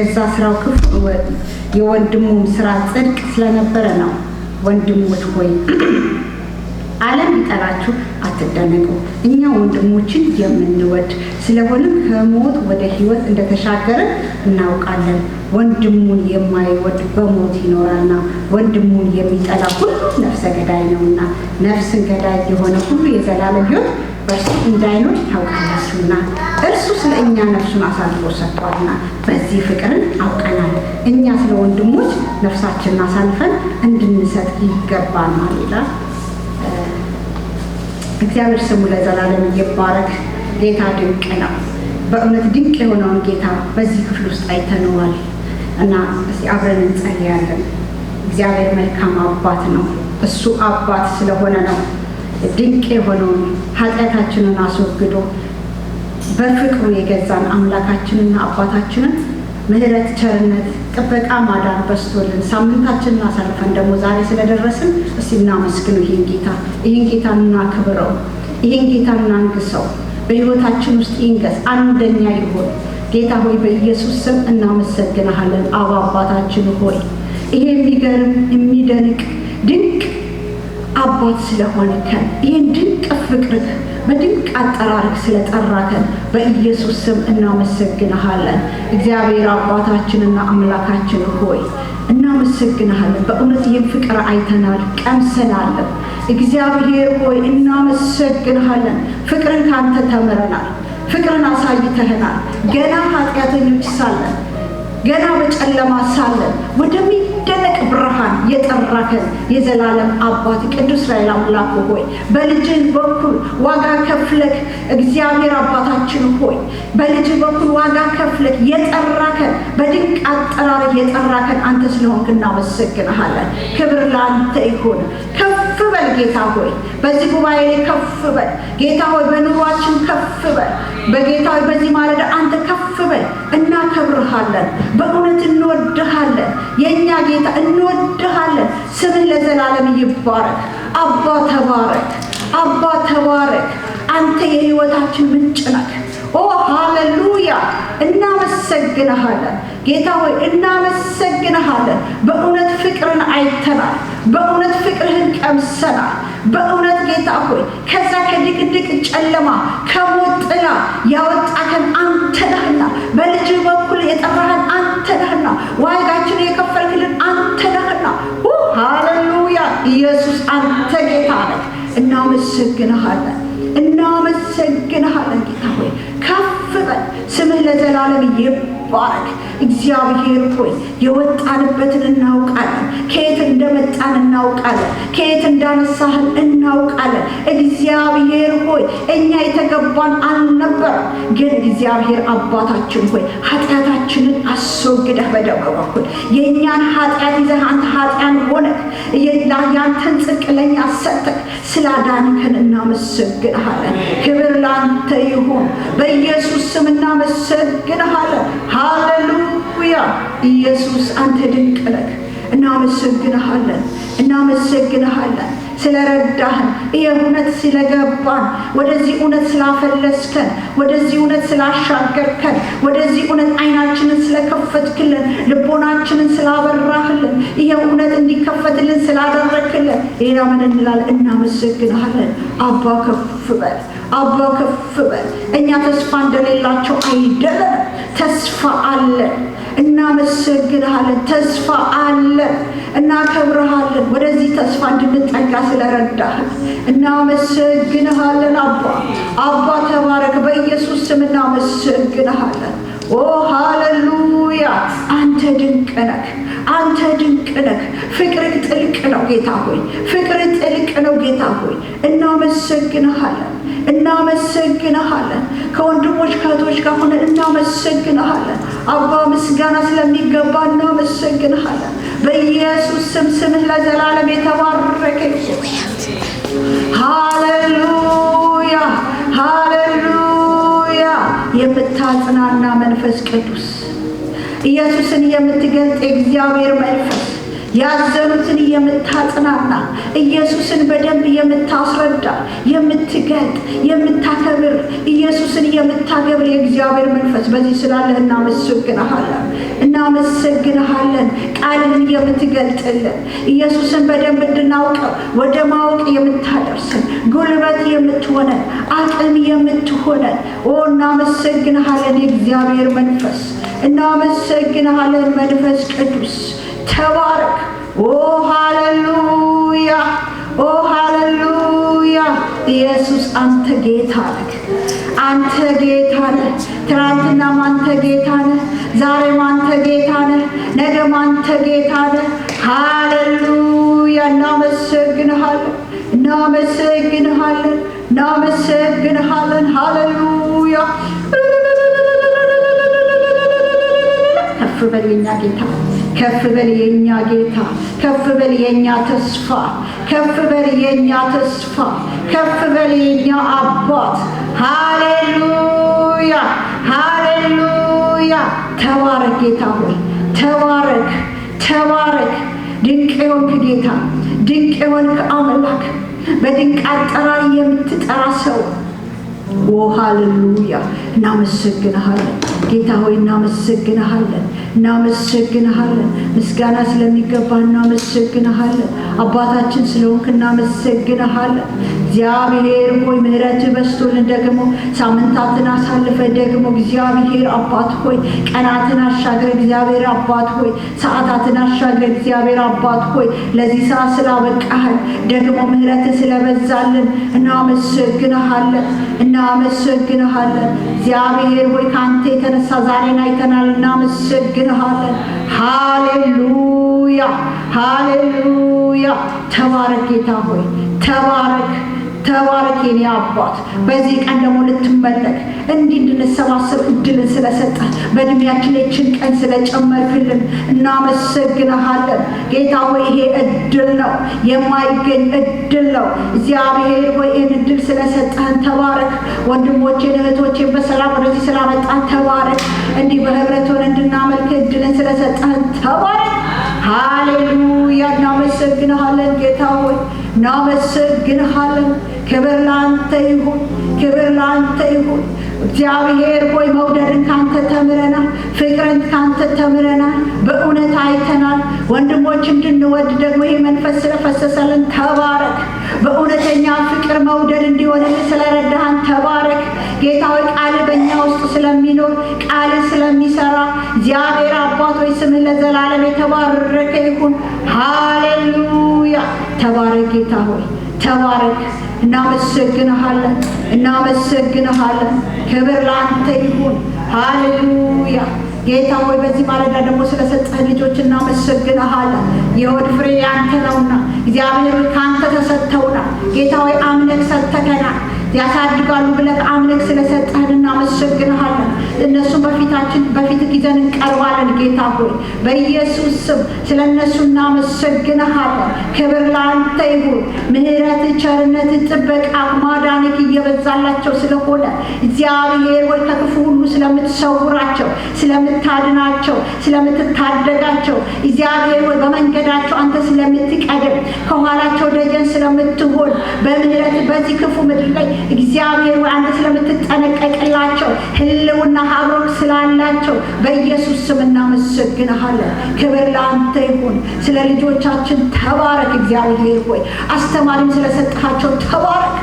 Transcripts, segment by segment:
የገዛ ስራው ክፉ የወንድሙም ስራ ጽድቅ ስለነበረ ነው። ወንድሞች ሆይ ዓለም ቢጠላችሁ አትደነቁ። እኛ ወንድሞችን የምንወድ ስለሆነም ከሞት ወደ ሕይወት እንደተሻገርን እናውቃለን። ወንድሙን የማይወድ በሞት ይኖራልና፣ ወንድሙን የሚጠላ ሁሉ ነፍሰ ገዳይ ነውና፣ ነፍስን ገዳይ የሆነ ሁሉ የዘላለም ሕይወት በእርሱ እንዳይኖር ታውቃላችሁና። እርሱ ስለ እኛ ነፍሱን አሳልፎ ሰጥቷልና በዚህ ፍቅርን አውቀናል። እኛ ስለ ወንድሞች ነፍሳችንን አሳልፈን እንድንሰጥ ይገባናል ይላል። እግዚአብሔር ስሙ ለዘላለም ይባረክ። ጌታ ድንቅ ነው። በእውነት ድንቅ የሆነውን ጌታ በዚህ ክፍል ውስጥ አይተነዋል እና እስቲ አብረን እንጸልያለን። እግዚአብሔር መልካም አባት ነው። እሱ አባት ስለሆነ ነው ድንቅ የሆነውን ኃጢአታችንን አስወግዶ በፍቅሩ የገዛን አምላካችንና አባታችንን ምሕረት፣ ቸርነት፣ ጥበቃ፣ ማዳን በስቶልን ሳምንታችንን አሳልፈን ደግሞ ዛሬ ስለደረስን እስቲ እናመስግኑ ይህን ጌታ እናክብረው፣ ይህን ጌታ እናንግሰው፣ በሕይወታችን ውስጥ ይንገስ፣ አንደኛ ይሁን። ጌታ ሆይ በኢየሱስ ስም እናመሰግንሃለን። አባታችን ሆይ ይሄ የሚገርም የሚደንቅ ድንቅ አባት ስለሆንከን ይህን ድንቅ ፍቅርህ በድንቅ አጠራርህ ስለጠራከን በኢየሱስ ስም እናመሰግንሃለን። እግዚአብሔር አባታችንና አምላካችን ሆይ እናመሰግንሃለን። በእውነት ይህን ፍቅር አይተናል፣ ቀምሰናል። እግዚአብሔር ሆይ እናመሰግንሃለን። ፍቅርን ካንተ ተምረናል፣ ፍቅርን አሳይተህናል። ገና ኃጢአተኞች ሳለን፣ ገና በጨለማ ሳለን ወደሚደነቅ ብርሃን የጠራከን የዘላለም አባት ቅዱስ እስራኤል አምላክ ሆይ በልጅህ በኩል ዋጋ ከፍለክ እግዚአብሔር አባታችን ሆይ በልጅህ በኩል ዋጋ ከፍለክ የጠራከን በድንቅ አጠራር የጠራከን አንተ ስለሆንክ እናመሰግንሃለን። ክብር ለአንተ ይሁን። ከፍ በል ጌታ ሆይ በዚህ ጉባኤ ላይ ከፍ በል ጌታ ሆይ በኑሯችን ከፍ በል በጌታ ሆይ በዚህ ማለዳ አንተ ከፍ በል። እናከብርሃለን፣ በእውነት እንወድሃለን። የእኛ ጌታ እንወድሃለን። ስምህ ለዘላለም ይባረክ። አባ ተባረክ፣ አባ ተባረክ። አንተ የሕይወታችን ምንጭ ነህ። ኦ ሃሌሉያ! እናመሰግንሃለን ጌታ ሆይ እናመሰግንሃለን። በእውነት ፍቅርን አይተናል፣ በእውነት ፍቅርህን ቀምሰናል። በእውነት ጌታ ሆይ ከዛ ከድቅድቅ ጨለማ ከሞት ጥላ ያወጣከን አንተ ነህና፣ በልጅህ በኩል የጠራህን አንተ ነህና፣ ዋጋችንን የከፈልክልን አንተ ነህና። ሃሌሉያ! ኢየሱስ አንተ ጌታ ነህ። እናመሰግንሃለን፣ እናመሰግንሃለን ጌታ ሆይ ከፍ በል። ስምህ ለዘላለም ይባረክ። እግዚአብሔር ሆይ የወጣንበትን እናውቃለን፣ ከየት እንደመጣን እናውቃለን፣ ከየት እንዳነሳህን እናውቃለን። እግዚአብሔር ሆይ እኛ የተገባን አልነበረም፣ ግን እግዚአብሔር አባታችን ሆይ ኃጢአታችንን አስወግደህ በደም በኩል የእኛን ኃጢአት ይዘህ አንተ ኃጢያን ሆነህ ያንተን ጽድቅ ለእኛ ሰጥተህ ስላዳንከን እናመሰግንሃለን። ክብር ለአንተ ይሁን። በኢየሱስ ስም እናመሰግንሃለን። ሃሌሉያ! ኢየሱስ አንተ ድንቅ ነህ። እናመሰግንሃለን፣ እናመሰግንሃለን ስለረዳህን፣ ይህ እውነት ስለገባን፣ ወደዚህ እውነት ስላፈለስከን፣ ወደዚህ እውነት ስላሻገርከን፣ ወደዚህ እውነት አይናችንን ስለከፈትክልን፣ ልቦናችንን ስላበራህልን፣ ይህ እውነት እንዲከፈትልን ስላደረክልን ሌላ ምን እንላለን? እናመሰግንሃለን። አባ ከፍ በል፣ አባ ከፍ በል። እኛ ተስፋ እንደሌላቸው አይደለም፣ ተስፋ አለን። እናመሰግንሃለን። ተስፋ አለን። እናከብርሃለን። ወደዚህ ተስፋ እንድንጠጋ ስለረዳህን እናመሰግንሃለን። አባ ተባረክ። በኢየሱስ ስም እናመሰግንሃለን። ኦ ሃሌሉያ! አንተ ድንቅ ነህ፣ አንተ ድንቅ ነህ። ፍቅርህ ጥልቅ ነው ጌታ ሆይ፣ ፍቅርህ ጥልቅ ነው ጌታ ሆይ። እናመሰግንሃለን፣ እናመሰግንሃለን። ከወንድሞች ከእህቶች ጋር ሆነን እናመሰግንሃለን። አባ ምስጋና ስለሚገባ እናመሰግንሃለን። በኢየሱስ ስም ስምህ ለዘላለም የተባረከ ይሁን። ሃሌሉያ! ሃሌሉያ! የምታጽናና መንፈስ ቅዱስ ኢየሱስን የምትገልጥ እግዚአብሔር መንፈስ ያዘኑትን የምታጽናና ኢየሱስን በደንብ የምታስረዳ የምትገልጥ የምታከብር ኢየሱስን የምታገብር የእግዚአብሔር መንፈስ በዚህ ስላለህ እናመሰግንሃለን። ቃልህን የምትገልጥልን ኢየሱስን በደንብ እንድናውቀው ወደ ማወቅ የምታደርሰን ጉልበት የምትሆነን አቅም የምትሆነን እናመሰግንሃለን። የእግዚአብሔር መንፈስ እናመሰግንሃለን። መንፈስ ቅዱስ ተባረክ። ሃሌሉያ ሃሌሉያ። ኢየሱስ አንተ ጌታ ነህ። አንተ ጌታ ነህ። ትናንትናም አንተ ጌታ ነህ። ዛሬም አንተ ጌታ ነህ። ነገም አንተ ጌታ ነህ። ሃሌሉያ። እናመሰግንሃለን። ሃሌሉያ። ከፍ በል የኛ ጌታ፣ ከፍ በል የኛ ጌታ፣ ከፍ በል የኛ ተስፋ፣ ከፍ በል የኛ ተስፋ፣ ከፍ በል የኛ አባት። ሃሌሉያ ሃሌሉያ። ተባረክ ጌታ ሆይ ተባረክ፣ ተባረክ። ድንቅ የሆንክ ጌታ፣ ድንቅ የሆንክ አምላክ፣ በድንቅ አጠራር የምትጠራ ሰው ሃሌሉያ። እናመሰግንሃለን ጌታ ሆይ እናመሰግንሃለን። ምስጋና ስለሚገባ እናመሰግንሃለን። አባታችን ስለሆንክ እናመሰግንሃለን። እግዚአብሔር ሆይ ምሕረት በስቶልን ደግሞ ሳምንታትን አሳልፈ ደግሞ እግዚአብሔር አባት ሆይ ቀናትን አሻግረ እግዚአብሔር አባት ሆይ ሰዓታትን አሻግረ እግዚአብሔር አባት ሆይ ለዚህ ሰዓት ስላበቃህን ደግሞ ምሕረት ስለበዛልን እናመሰግንሃለን። እግዚአብሔር ሆይ ካንተ የተነሳ ዛሬን አይተናል። እናመሰግንሃለን። ሃሌሉያ ሃሌሉያ። ተባረክ ጌታ ሆይ ተባረክ የኔ አባት። በዚህ ቀን ደግሞ ልትመለክ እንዲህ እንድንሰባሰብ እድልን ስለሰጠ በእድሜያችን ይህችን ቀን ስለጨመርክልን እናመሰግንሃለን ጌታ ሆይ። ይሄ እድል ነው፣ የማይገኝ እድል ነው። እግዚአብሔር ሆይ ይህን እድል ስለሰጠህን ተባረክ። ወንድሞቼን እህቶቼን በሰላም ወደዚህ ስላመጣን ተባረክ። እንዲህ በህብረት ሆነን እንድናመልክ እድልን ስለሰጠህን ተባረክ። ሃሌሉያ። እናመሰግንሃለን ጌታ ሆይ እናመሰግንሃለን። ክብር ላንተ ይሁን። እግዚአብሔር ሆይ መውደድን ካንተ ተምረናል። ፍቅርን ካንተ ተምረናል። በእውነት አይተናል። ወንድሞች እንድንወድ ደግሞ ይህ መንፈስ ስለፈሰሰልን ተባረክ። በእውነተኛ ፍቅር መውደድ እንዲሆንልን ስለረዳህን ተባረክ ጌታ ሆይ። ቃል በእኛ ውስጥ ስለሚኖር ቃል ስለሚሰራ እግዚአብሔር አባት ሆይ ስምህ ለዘላለም የተባረከ ይሁን። ሃሌሉያ። ተባረክ ጌታ ሆይ ተባረክ። እናመሰግንሃለን። ክብር ላንተ ይሁን። ሃሌሉያ። ጌታ ሆይ በዚህ ማለዳ ደግሞ ስለሰጠህ ልጆች እናመሰግንሃለን። የሆድ ፍሬ ያንተ ነውና እግዚአብሔር ካንተ ተሰጥተውናል። ጌታ ሆይ አምነህ ሰጥተኸናል። ያሳድጋሉ ብለህ አምነህ ስለሰጠህን እናመሰግንሃለን። እነሱም በፊትህ ይዘን እንቀርባለን ጌታ ሆይ በኢየሱስ ስም ስለነሱ እናመሰግንሃለን። ክብር ላንተ ይሁን። ምሕረት፣ ቸርነት፣ ጥበቃ፣ ማዳንህ እየበዛላቸው ስለሆነ እግዚአብሔር ሆይ ከክፉ ሁሉ ስለምትሰውራቸው፣ ስለምታድናቸው፣ ስለምትታደጋቸው እግዚአብሔር ሆይ በመንገዳቸው አንተ ስለምትቀድም ከኋላቸው ደጀን ስለምትሆን በምሕረት በዚህ ክፉ ምድር ላይ እግዚአብሔር ሆይ አንተ ስለምትጠነቀቅላቸው ህልውና አብሮክ ስላላቸው በኢየሱስ ስም እናመሰግንሃለን። ክብር ለአንተ ይሁን። ስለ ልጆቻችን ተባረክ እግዚአብሔር ሆይ። አስተማሪም ስለሰጣቸው ተባረክ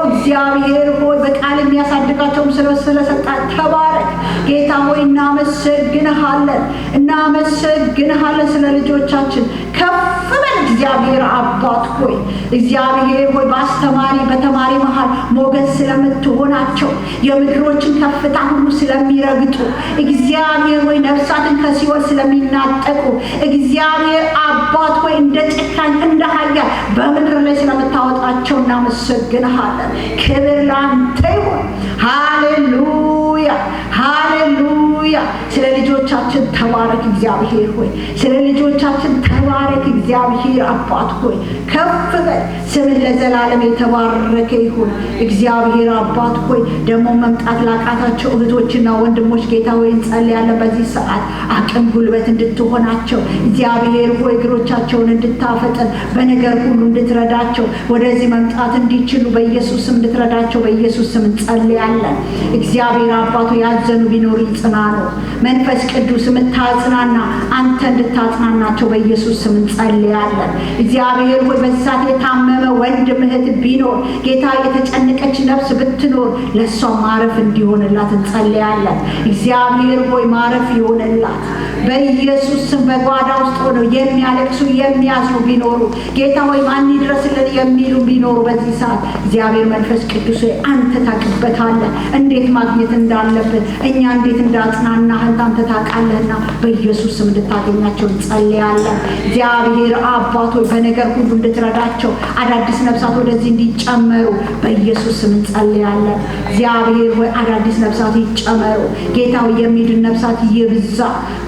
እግዚአብሔር ሆይ። በቃል የሚያሳድጋቸውም ስለሰጣት ተባረክ ጌታ ሆይ። እናመሰግንሃለን ስለ ልጆቻችን ከፍ በል እግዚአብሔር አባት ሆይ። እግዚአብሔር ሆይ በአስተማሪ በተማሪ መሃል ሞገስ ስለምትሆናቸው የምድሮችን ከፍታ ሁሉ ስለሚረግጡ እግዚአብሔር ሆይ ነፍሳትን ከሲኦል ስለሚናጠቁ እግዚአብሔር አባት ሆይ እንደ ጨካኝ እንደ ኃያል በምድር ላይ ስለምታወጣቸው እናመሰግንሃለን። ክብር ላንተ ይሁን። ሃሌሉያ። ስለ ልጆቻችን ተባረክ እግዚአብሔር ሆይ ስለ ልጆቻችን ተባረክ እግዚአብሔር አባት ሆይ ከፍ በል ስምህ ለዘላለም የተባረከ ይሁን እግዚአብሔር አባት ሆይ ደግሞ መምጣት ላቃታቸው እህቶችና ወንድሞች ጌታ ሆይ እንጸልያለን በዚህ ሰዓት አቅም ጉልበት እንድትሆናቸው እግዚአብሔር ሆይ እግሮቻቸውን እንድታፈጥን በነገር ሁሉ እንድትረዳቸው ወደዚህ መምጣት እንዲችሉ በኢየሱስ ስም እንድትረዳቸው በኢየሱስ ስም እንጸልያለን እግዚአብሔር አባቱ ያዘኑ ቢኖር ይጽናኑ መንፈስ ቅዱስ ምታጽናና አንተ እንድታጽናናቸው በኢየሱስ ስም እንጸልያለን እግዚአብሔር ሆይ በሳት የታመመ ወንድም እህት ቢኖር ጌታ የተጨነቀች ነፍስ ብትኖር ለሷ ማረፍ እንዲሆንላት እንጸልያለን እግዚአብሔር ሆይ ማረፍ ይሆንላት በኢየሱስ ስም በጓዳ ውስጥ ሆነው የሚያለቅሱ የሚያዝኑ ቢኖሩ ጌታ ሆይ ማን ይድረስልን የሚሉ ቢኖሩ በዚህ ሰዓት እግዚአብሔር መንፈስ ቅዱስ አንተ ታውቅበታለህ እንዴት ማግኘት እንዳለብን እኛ እንዴት እንዳጽናናህን አንተ ታውቃለህና በኢየሱስ ስም እንድታገኛቸው እንጸልያለን እግዚአብሔር አባት ሆይ በነገር ሁሉ እንድትረዳቸው አዳዲስ ነፍሳት ወደዚህ እንዲጨመሩ በኢየሱስ ስም እንጸልያለን እግዚአብሔር ሆይ አዳዲስ ነፍሳት ይጨመሩ ጌታ ሆይ የሚድን ነፍሳት ይብዛ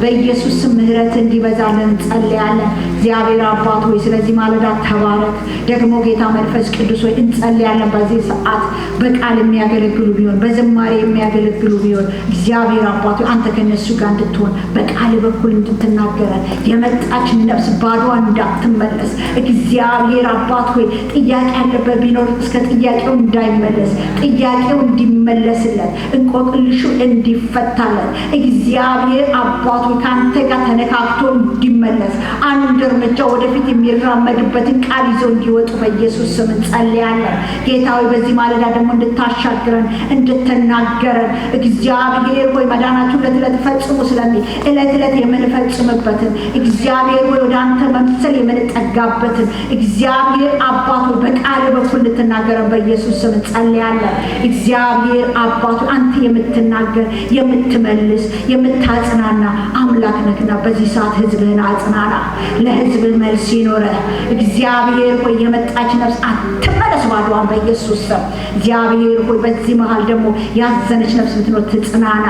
በኢየሱስ ስም ምህረት እንዲበዛልን እንጸልያለን እግዚአብሔር አባት ሆይ ስለዚህ ማለዳ ተባረክ ደግሞ ጌታ መንፈስ ቅዱስ ሆይ እንጸልያለን በዚህ ሰዓት በቃል የሚያገለግሉ ቢሆን በዝማሬ የሚያገለግሉ ቢሆን እግዚአብሔር አባት ሆይ አንተ ከነሱ ጋር እንድትሆን በቃል በኩል እንድትናገረን የመጣች ነፍስ ባዶዋን እንዳትመለስ እግዚአብሔር አባት ሆይ ጥያቄ ያለበት ቢኖር እስከ ጥያቄው እንዳይመለስ ጥያቄው እንዲመለስለት እንቆቅልሹ እንዲፈታለት እግዚአብሔር አባት ሆይ ካንተ ጋር ተነካክቶ እንዲመለስ አንድ እርምጃ ወደፊት የሚራመድበትን ቃል ይዘው እንዲወጡ በኢየሱስ ስም እንጸልያለን ጌታ ሆይ በዚህ ማለዳ ደግሞ እንድታሻግረን እንድትናገረን እግዚአብሔር ሆይ መዳናችሁ ለትለት ፈጽሙ ስለሚል እለት የምንፈጽምበትን እግዚአብሔር ሆይ ወደ አንተ መምሰል የምንጠጋበትን እግዚአብሔር አባት ሆይ በቃል በኩል እንድትናገረን በኢየሱስ ስም እንጸልያለን እግዚአብሔር አባት ሆይ አንተ የምትናገር የምትመልስ የምታጽናና አምላክ ነህና በዚህ ሰዓት ህዝብህን አጽናና ለህዝብ መልስ ይኖረ እግዚአብሔር ሆይ የመጣች ነፍስ አትመለስ ባዶዋን በኢየሱስ ስም እግዚአብሔር ሆይ በዚህ መሃል ደግሞ ያዘነች ነፍስ ብትኖር ትጽናና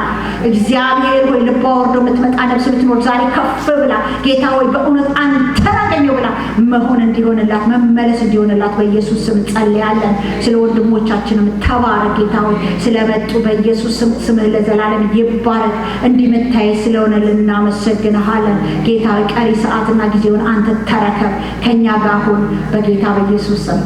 እግዚአብሔር ሆይ ልቧ ወርዶ የምትመጣ ነፍስ ብትኖር ዛሬ ከፍ ብላ ጌታ ሆይ በእውነት አንተ አገኘው ብላ መሆን እንዲሆንላት መመለስ እንዲሆንላት በኢየሱስ ስም እንጸልያለን ስለ ወንድሞቻችንም ተባረክ ጌታ ሆይ ስለመጡ በኢየሱስ ስም ስምህ ለዘላለም ይባረክ እንዲመታይ ስለሆነ ልናመሰግንሃለን ጌታ ሆይ ቀሪ ሰዓትና ጊዜውን አንተ ተረከብ ከኛ ጋር ሁን በጌታ በኢየሱስ ስም